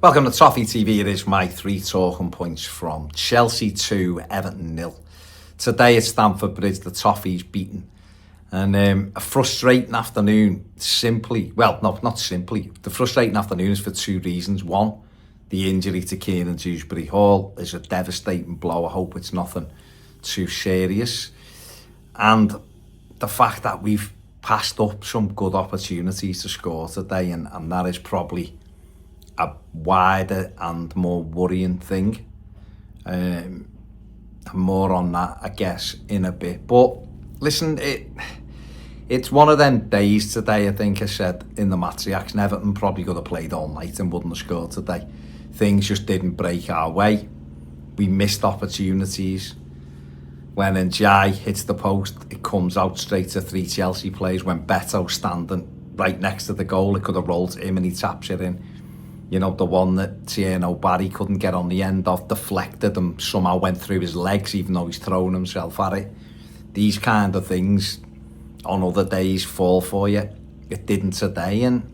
Welcome to Toffee TV. It is my three talking points from Chelsea 2, Everton 0. Today at Stamford Bridge, the Toffee's beaten. And a frustrating afternoon, the frustrating afternoon is for two reasons. One, the injury to Kieran Dewsbury-Hall is a devastating blow. I hope it's nothing too serious. And the fact that we've passed up some good opportunities to score today, and that is probably a wider and more worrying thing. More on that, I guess, in a bit. But listen, it's one of them days today. I think I said in the match reaction, Everton probably could have played all night and wouldn't have scored today. Things just didn't break our way. We missed opportunities. When Njai hits the post, it comes out straight to three Chelsea players. When Beto's standing right next to the goal, it could have rolled to him and he taps it in. You know, the one that Tierno Barry couldn't get on the end of, deflected and somehow went through his legs, even though he's thrown himself at it. These kind of things on other days fall for you. It didn't today, and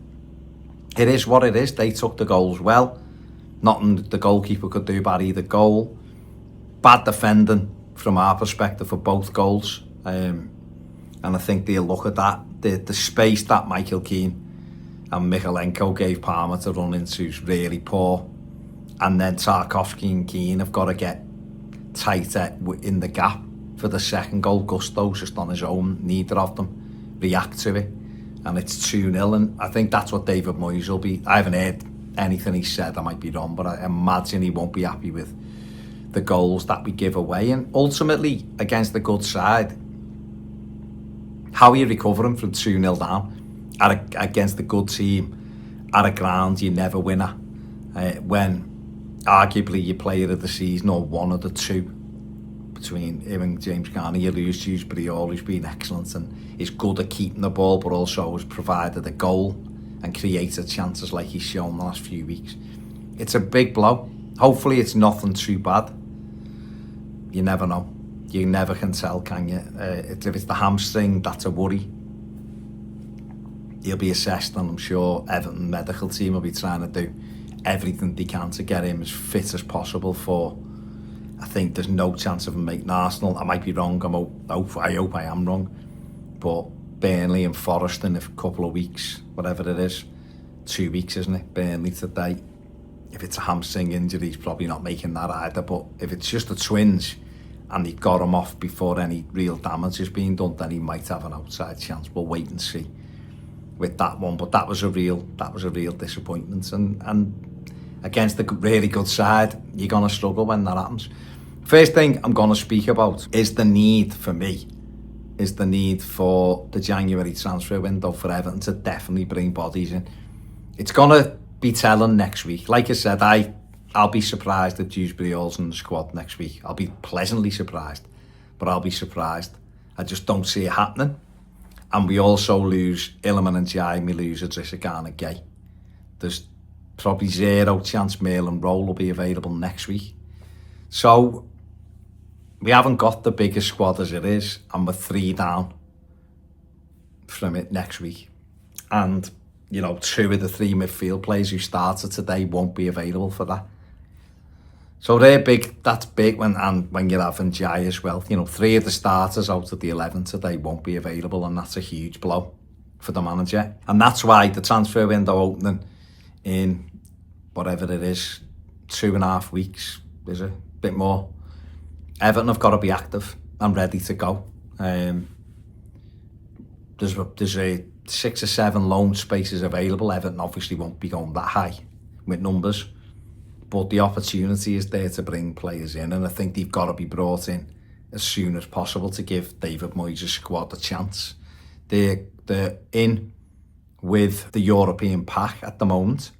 it is what it is. They took the goals well. Nothing the goalkeeper could do about either goal. Bad defending from our perspective for both goals. And I think they'll look at that. The space that Michael Keane and Mykolenko gave Palmer to run into is really poor. And then Tarkowski and Keane have got to get tighter in the gap for the second goal. Gusto's just on his own. Neither of them react to it. And it's 2-0. And I think that's what David Moyes will be. I haven't heard anything he said. I might be wrong, but I imagine he won't be happy with the goals that we give away. And ultimately, against the good side, how are you recovering from 2-0 down against the good team at a ground you never win at, when arguably your player of the season or one of the two between him and James Garner, you lose Dewsbury-Hall, who's been excellent and is good at keeping the ball, but also has provided a goal and created chances like he's shown the last few weeks. It's a big blow. Hopefully it's nothing too bad. You never know. You never can tell, can you? If it's the hamstring, that's a worry. He'll be assessed, and I'm sure Everton medical team will be trying to do everything they can to get him as fit as possible for. I think there's no chance of him making Arsenal. I might be wrong. I hope I am wrong. But Burnley and Forest in a couple of weeks, whatever it is, 2 weeks, isn't it? Burnley today. If it's a hamstring injury, he's probably not making that either. But if it's just a twinge and he got him off before any real damage has been done, then he might have an outside chance. We'll wait and see with that one. But that was a real disappointment. And against the really good side, you're going to struggle when that happens. First thing I'm going to speak about is the need for the January transfer window for Everton to definitely bring bodies in. It's going to be telling next week. Like I said, I'll be surprised if Dewsbury-Hall's in the squad next week. I'll be pleasantly surprised, but I'll be surprised. I just don't see it happening. And we also lose Illiman and Njai, we lose Idrissa Gana Gueye. There's probably zero chance Merlin Rowe will be available next week. So we haven't got the biggest squad as it is, and we're 3 down from it next week. And, you know, 2 of the 3 midfield players who started today won't be available for that. So they're big. When you're having Njai as well. You know, 3 of the starters out of the 11 today won't be available, and that's a huge blow for the manager. And that's why the transfer window opening in whatever it is, 2.5 weeks, is a bit more. Everton have got to be active and ready to go. There's a 6 or 7 loan spaces available. Everton obviously won't be going that high with numbers, but the opportunity is there to bring players in, and I think they've got to be brought in as soon as possible to give David Moyes' squad a chance. They're in with the European pack at the moment.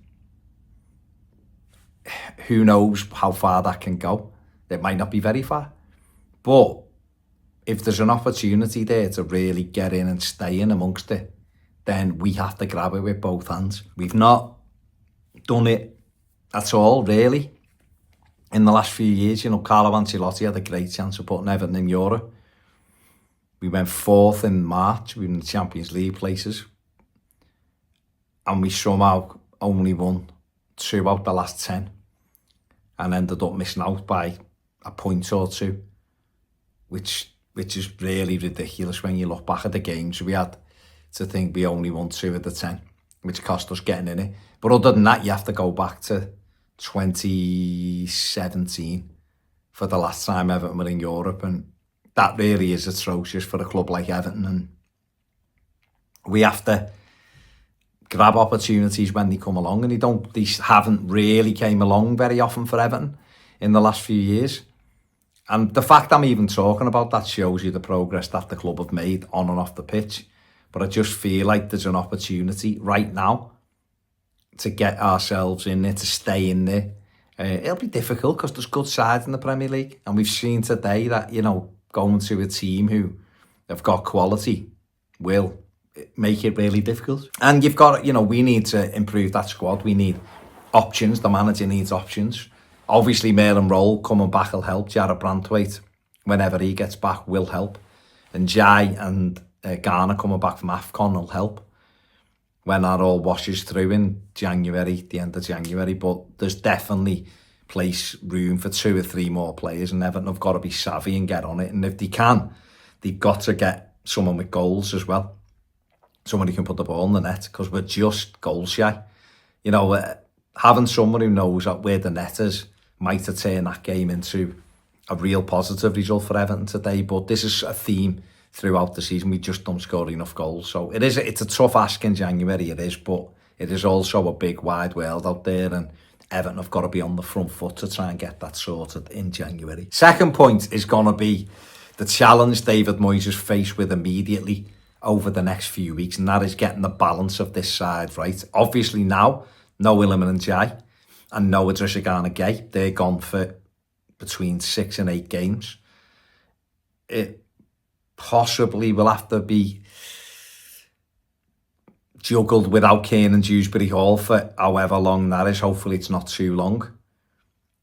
Who knows how far that can go? It might not be very far, but if there's an opportunity there to really get in and stay in amongst it, then we have to grab it with both hands. We've not done it at all, really, in the last few years. You know, Carlo Ancelotti had a great chance of putting Everton in Europe. We went 4th in March. We were in the Champions League places. And we somehow only won 2 out the last 10 and ended up missing out by a point or two, which is really ridiculous when you look back at the games we had, to think we only won 2 of the 10, which cost us getting in it. But other than that, you have to go back to 2017 for the last time Everton were in Europe, and that really is atrocious for a club like Everton. And we have to grab opportunities when they come along, and they haven't really came along very often for Everton in the last few years. And the fact I'm even talking about that shows you the progress that the club have made on and off the pitch. But I just feel like there's an opportunity right now to get ourselves in there, to stay in there. It'll be difficult because there's good sides in the Premier League, and we've seen today that, you know, going to a team who have got quality will make it really difficult. And you've got, you know, we need to improve that squad. We need options. The manager needs options. Obviously, Merlin Roll coming back will help. Jarrod Branthwaite, whenever he gets back, will help. And Jai and Ghana coming back from AFCON will help when that all washes through in January, the end of January. But there's definitely room for 2 or 3 more players, and Everton have got to be savvy and get on it. And if they can, they've got to get someone with goals as well. Someone who can put the ball in the net, because we're just goal shy. You know, having someone who knows where the net is might have turned that game into a real positive result for Everton today. But this is a theme throughout the season. We just don't score enough goals. So it's a tough ask in January, it is, but it is also a big wide world out there, and Everton have got to be on the front foot to try and get that sorted in January. Second point is going to be the challenge David Moyes is faced with immediately over the next few weeks, and that is getting the balance of this side right. Obviously now, no Iliman and Jai, and no Idrissa Gana Gueye. They're gone for between 6 and 8 games. It possibly will have to be juggled without Kane and Dewsbury Hall for however long that is. Hopefully it's not too long.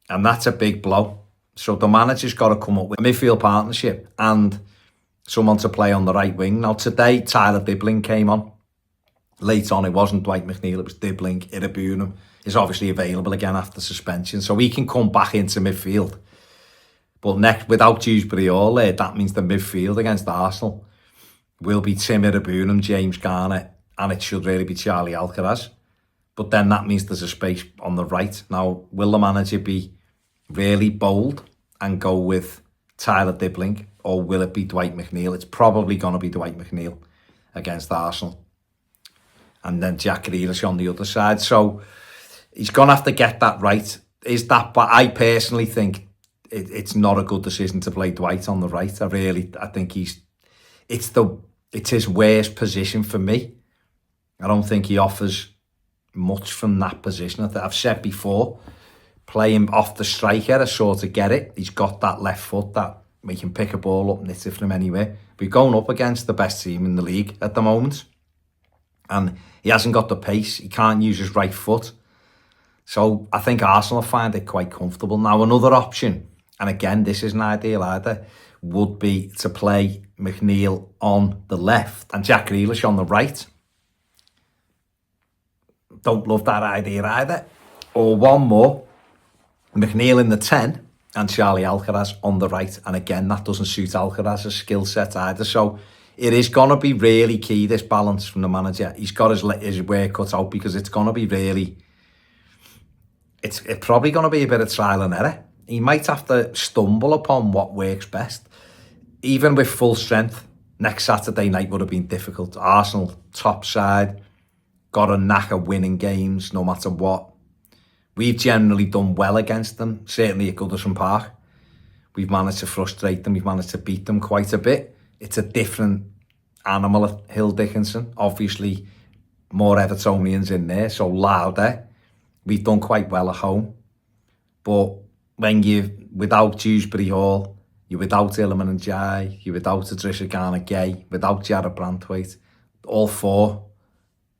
And that's a big blow. So the manager's got to come up with a midfield partnership and someone to play on the right wing. Now today, Tyler Dibling came on. Late on, it wasn't Dwight McNeil, it was Dibling. Irabunum is obviously available again after suspension, so he can come back into midfield. But next, without Dewsbury Hall there, that means the midfield against Arsenal will be Tim Irabunum, James Garner, and it should really be Charlie Alcaraz. But then that means there's a space on the right. Now, will the manager be really bold and go with Tyler Dibling, or will it be Dwight McNeil? It's probably going to be Dwight McNeil against Arsenal. And then Jack Grealish on the other side. So he's going to have to get that right. But I personally think it's not a good decision to play Dwight on the right. I think it's his worst position for me. I don't think he offers much from that position. I've said before, play him off the striker to sort of get it. He's got that left foot that he can pick a ball up and hit it from anywhere. We're going up against the best team in the league at the moment, and he hasn't got the pace. He can't use his right foot. So I think Arsenal find it quite comfortable. Now, another option, and again, this isn't ideal either, would be to play McNeil on the left and Jack Grealish on the right. Don't love that idea either. Or one more, McNeil in the 10 and Charlie Alcaraz on the right. And again, that doesn't suit Alcaraz's skill set either. So it is going to be really key, this balance from the manager. He's got his work cut out, because it's going to be really... It's probably going to be a bit of trial and error. He might have to stumble upon what works best. Even with full strength, next Saturday night would have been difficult. Arsenal, top side, got a knack of winning games no matter what. We've generally done well against them, certainly at Goodison Park. We've managed to frustrate them, we've managed to beat them quite a bit. It's a different animal at Hill Dickinson. Obviously, more Evertonians in there, so louder. We've done quite well at home. But when you're without Dewsbury Hall, you're without Iliman and Jai, you're without Idrissa Gana Gueye, without Jarrod Branthwaite, all 4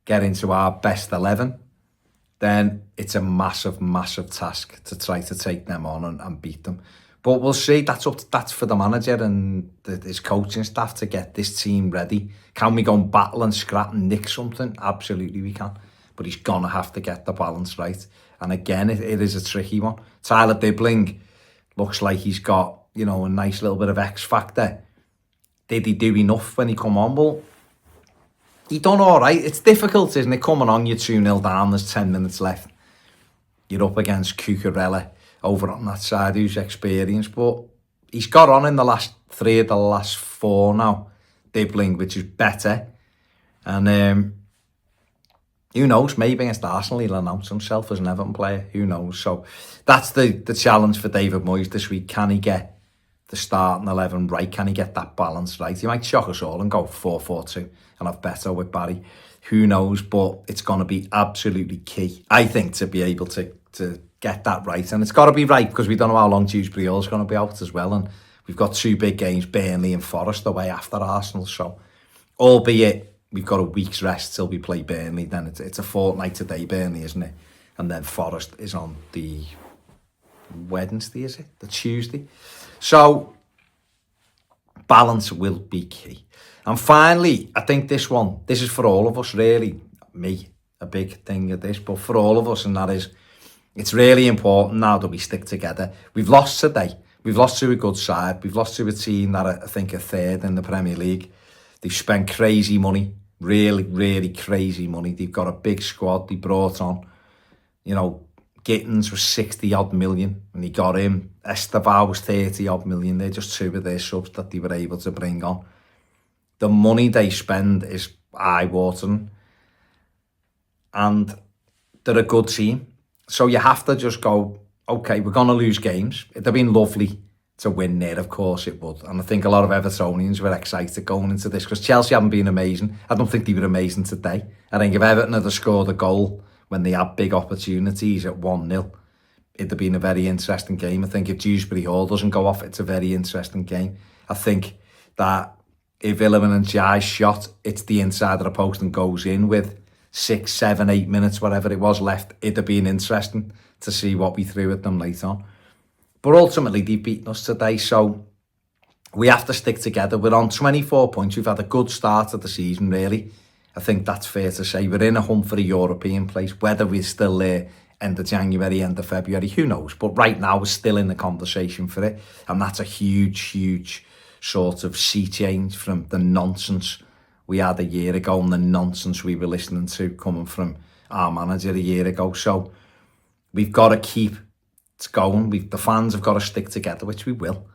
get into our best 11, then it's a massive, massive task to try to take them on and beat them. But we'll see. That's for the manager and his coaching staff to get this team ready. Can we go and battle and scrap and nick something? Absolutely we can. but he's going to have to get the balance right. And again, it is a tricky one. Tyler Dibbling looks like he's got, a nice little bit of X factor. Did he do enough when he come on? Well, he done all right. It's difficult, isn't it? Coming on, you're 2-0 down, there's 10 minutes left. You're up against Cucurella over on that side, who's experienced, but he's got on in the last 3 of the last 4 now, Dibbling, which is better. And who knows, maybe against Arsenal he'll announce himself as an Everton player, who knows. So that's the challenge for David Moyes this week. Can he get the starting 11 right? Can he get that balance right? He might shock us all and go 4-4-2 and have better with Barry. Who knows, but it's going to be absolutely key, I think, to be able to get that right. And it's got to be right because we don't know how long Dewsbury Hall's going to be out as well. And we've got 2 big games, Burnley and Forest, away after Arsenal. So, albeit we've got a week's rest till we play Burnley, then it's a fortnight today, Burnley, isn't it? And then Forest is on the Wednesday, is it? The Tuesday. So, balance will be key. And finally, I think this is for all of us, really. Me, a big thing of this, but for all of us, and that is, it's really important now that we stick together. We've lost today. We've lost to a good side. We've lost to a team that I think are 3rd in the Premier League. They've spent crazy money, really, really crazy money. They've got a big squad. They brought on, Gittins was 60-odd million, and he got him. Estevao was 30-odd million. They're just 2 of their subs that they were able to bring on. The money they spend is eye-watering, and they're a good team. So you have to just go, okay, we're going to lose games. It'd have been lovely to win there, of course it would. And I think a lot of Evertonians were excited going into this because Chelsea haven't been amazing. I don't think they were amazing today. I think if Everton had scored a goal when they had big opportunities at 1-0, it'd have been a very interesting game. I think if Dewsbury Hall doesn't go off, it's a very interesting game. I think that if Illivan and Jai's shot, it's the inside of the post and goes in with 6, 7, 8 minutes, whatever it was left, it'd have been interesting to see what we threw at them late on. But ultimately, they've beaten us today, so we have to stick together. We're on 24 points. We've had a good start of the season, really. I think that's fair to say. We're in a hunt for a European place. Whether we're still there end of January, end of February, who knows? But right now, we're still in the conversation for it. And that's a huge, huge sort of sea change from the nonsense we had a year ago and the nonsense we were listening to coming from our manager a year ago. So we've got to keep it going. The fans have got to stick together, which we will.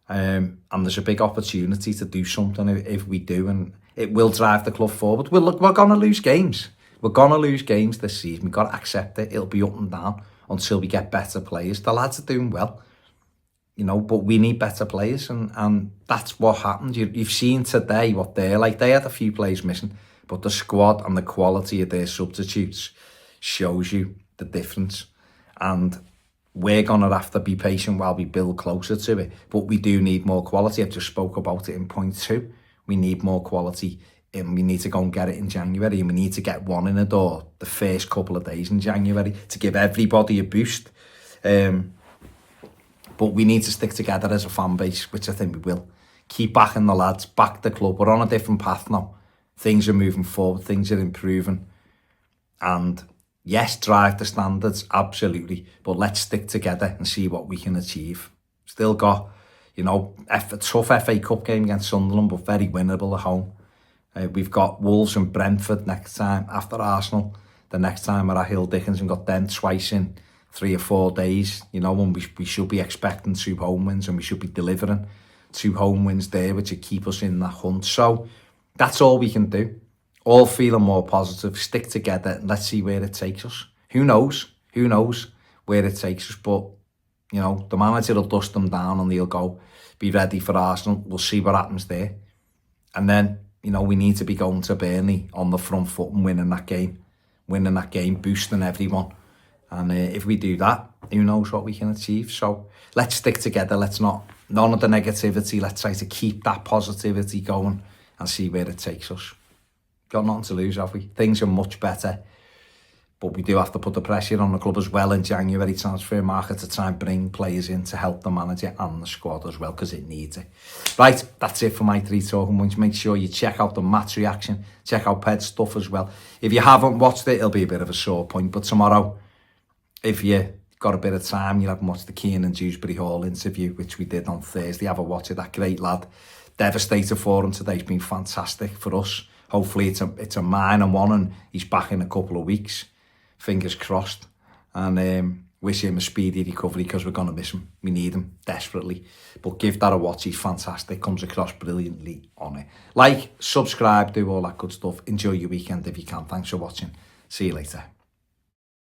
And there's a big opportunity to do something if we do, and it will drive the club forward. We're going to lose games. We're going to lose games this season. We've got to accept it. It'll be up and down until we get better players. The lads are doing well, but we need better players, and that's what happened. You've seen today what they're like. They had a few players missing, but the squad and the quality of their substitutes shows you the difference. And we're going to have to be patient while we build closer to it. But we do need more quality. I just spoke about it in point 2. We need more quality, and we need to go and get it in January, and we need to get one in the door the first couple of days in January to give everybody a boost. But we need to stick together as a fan base, which I think we will. Keep backing the lads, back the club. We're on a different path now. Things are moving forward, things are improving. And yes, drive the standards, absolutely. But let's stick together and see what we can achieve. Still got, a tough FA Cup game against Sunderland, but very winnable at home. We've got Wolves and Brentford next time after Arsenal. The next time we're at Hill Dickens and got them twice in 3 or 4 days, and we should be expecting 2 home wins, and we should be delivering 2 home wins there, which would keep us in that hunt. So that's all we can do. All feeling more positive, stick together, and let's see where it takes us. Who knows where it takes us, but, the manager will dust them down and he'll go, be ready for Arsenal. We'll see what happens there. And then, we need to be going to Burnley on the front foot and winning that game, boosting everyone. And if we do that, who knows what we can achieve. So let's stick together. None of the negativity. Let's try to keep that positivity going and see where it takes us. Got nothing to lose, have we? Things are much better. But we do have to put the pressure on the club as well in January transfer market to try and bring players in to help the manager and the squad as well, because it needs it. Right, that's it for my 3 talking points. Make sure you check out the match reaction, check out Ped's stuff as well. If you haven't watched it, it'll be a bit of a sore point, but tomorrow, if you got a bit of time, you'll have watched the Kiernan Dewsbury Hall interview, which we did on Thursday. Have a watch of that great lad. Devastated for him today. It's been fantastic for us. Hopefully it's a minor one and he's back in a couple of weeks. Fingers crossed. And wish him a speedy recovery, because we're going to miss him. We need him desperately. But give that a watch. He's fantastic. Comes across brilliantly on it. Like, subscribe, do all that good stuff. Enjoy your weekend if you can. Thanks for watching. See you later.